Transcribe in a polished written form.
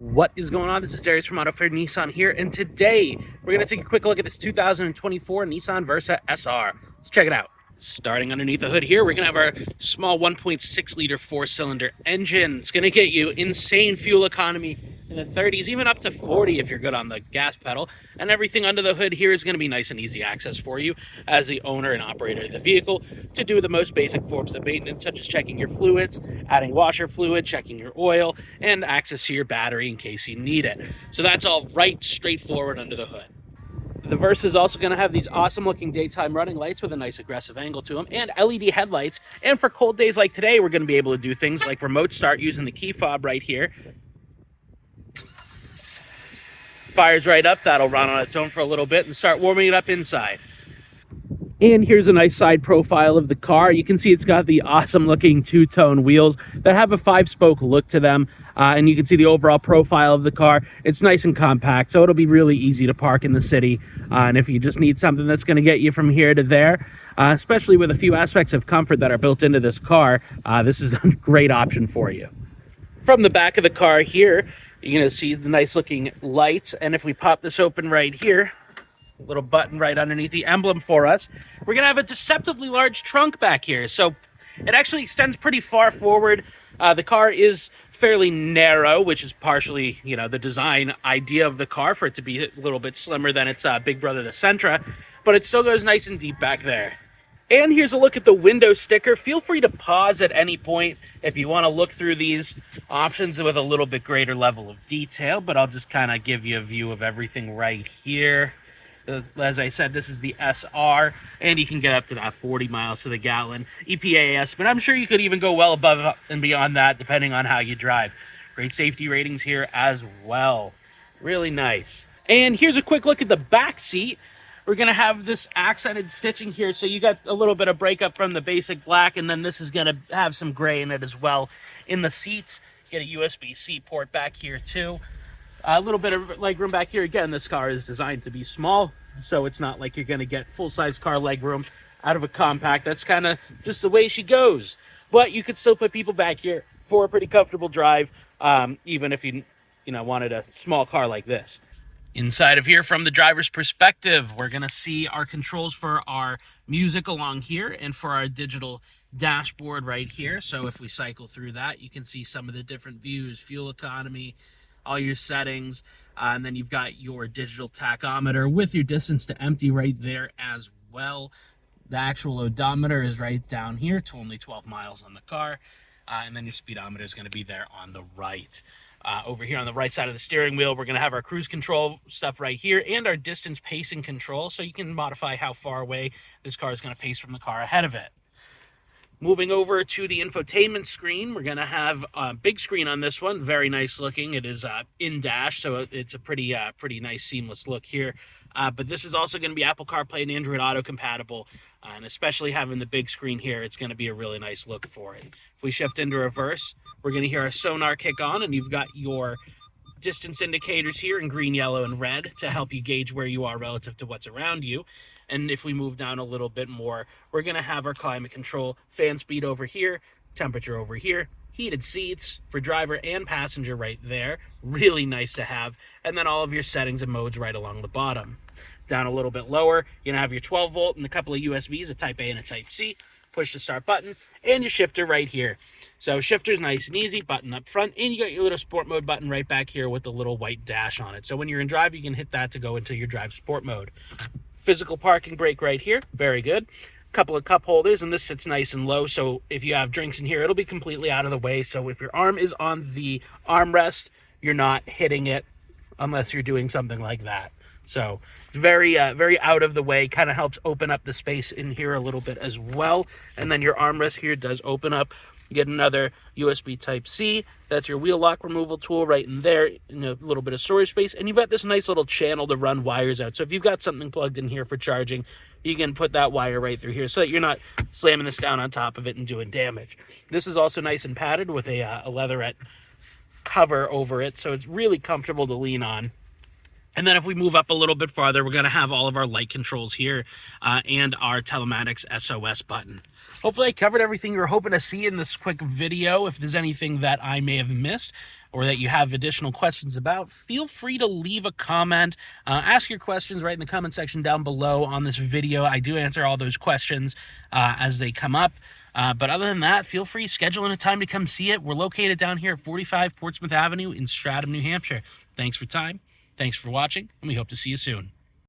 What is going on? This is Darius from Auto Fair Nissan here, and today we're going to take a quick look at this 2024 Nissan Versa SR. Let's check it out. Starting underneath the hood here, we're going to have our small 1.6 liter four-cylinder engine. It's going to get you insane fuel economy in the 30s, even up to 40 if you're good on the gas pedal. And everything under the hood here is going to be nice and easy access for you as the owner and operator of the vehicle to do the most basic forms of maintenance, such as checking your fluids, adding washer fluid, checking your oil, and access to your battery in case you need it. So that's all right straightforward under the hood. The Versa is also going to have these awesome looking daytime running lights with a nice aggressive angle to them and LED headlights. And for cold days like today, we're going to be able to do things like remote start using the key fob right here. Fires right up, that'll run on its own for a little bit and start warming it up inside. And here's a nice side profile of the car. You can see it's got the awesome looking two-tone wheels that have a 5-spoke look to them. And you can see the overall profile of the car. It's nice and compact, so it'll be really easy to park in the city. And if you just need something that's going to get you from here to there, especially with a few aspects of comfort that are built into this car, this is a great option for you. From the back of the car here, you're going to see the nice looking lights. And if we pop this open right here, little button right underneath the emblem for us, we're going to have a deceptively large trunk back here. So it actually extends pretty far forward. The car is fairly narrow, which is partially, the design idea of the car for it to be a little bit slimmer than its big brother, the Sentra, but it still goes nice and deep back there. And here's a look at the window sticker. Feel free to pause at any point if you want to look through these options with a little bit greater level of detail, but I'll just kind of give you a view of everything right here. As I said, this is the SR, and you can get up to that 40 miles to the gallon EPA estimate. I'm sure you could even go well above and beyond that, depending on how you drive. Great safety ratings here as well. Really nice. And here's a quick look at the back seat. We're going to have this accented stitching here, so you got a little bit of breakup from the basic black, and then this is going to have some gray in it as well. In the seats, you get a USB-C port back here too. A little bit of legroom back here. Again, this car is designed to be small, so it's not like you're going to get full-size car legroom out of a compact. That's kind of just the way she goes. But you could still put people back here for a pretty comfortable drive, even if you wanted a small car like this. Inside of here, from the driver's perspective, we're going to see our controls for our music along here and for our digital dashboard right here. So if we cycle through that, you can see some of the different views, fuel economy, all your settings, and then you've got your digital tachometer with your distance to empty right there as well. The actual odometer is right down here to only 12 miles on the car, and then your speedometer is going to be there on the right. Over here on the right side of the steering wheel, we're going to have our cruise control stuff right here and our distance pacing control, so you can modify how far away this car is going to pace from the car ahead of it. Moving over to the infotainment screen, we're going to have a big screen on this one. Very nice looking. It is in-dash, so it's a pretty nice seamless look here. But this is also going to be Apple CarPlay and Android Auto compatible, and especially having the big screen here, it's going to be a really nice look for it. If we shift into reverse, we're going to hear our sonar kick on, and you've got your distance indicators here in green, yellow, and red to help you gauge where you are relative to what's around you. And if we move down a little bit more, we're going to have our climate control, fan speed over here, temperature over here, heated seats for driver and passenger right there. Really nice to have. And then all of your settings and modes right along the bottom. Down a little bit lower, you're going to have your 12 volt and a couple of USBs, a Type A and a Type C. Push the start button, and your shifter right here. So shifter's nice and easy, button up front, and you got your little sport mode button right back here with the little white dash on it. So when you're in drive, you can hit that to go into your drive sport mode. Physical parking brake right here, very good. Couple of cup holders, and this sits nice and low, so if you have drinks in here, it'll be completely out of the way. So if your arm is on the armrest, you're not hitting it unless you're doing something like that. So it's very out of the way, kind of helps open up the space in here a little bit as well. And then your armrest here does open up. You get another USB Type-C. That's your wheel lock removal tool right in there, in a little bit of storage space. And you've got this nice little channel to run wires out. So if you've got something plugged in here for charging, you can put that wire right through here so that you're not slamming this down on top of it and doing damage. This is also nice and padded with a leatherette cover over it, so it's really comfortable to lean on. And then if we move up a little bit farther, we're going to have all of our light controls here and our telematics SOS button. Hopefully I covered everything you were hoping to see in this quick video. If there's anything that I may have missed, or that you have additional questions about, feel free to leave a comment. Ask your questions right in the comment section down below on this video. I do answer all those questions as they come up. But other than that, feel free to schedule in a time to come see it. We're located down here at 45 Portsmouth Avenue in Stratham, New Hampshire. Thanks for time. Thanks for watching, and we hope to see you soon.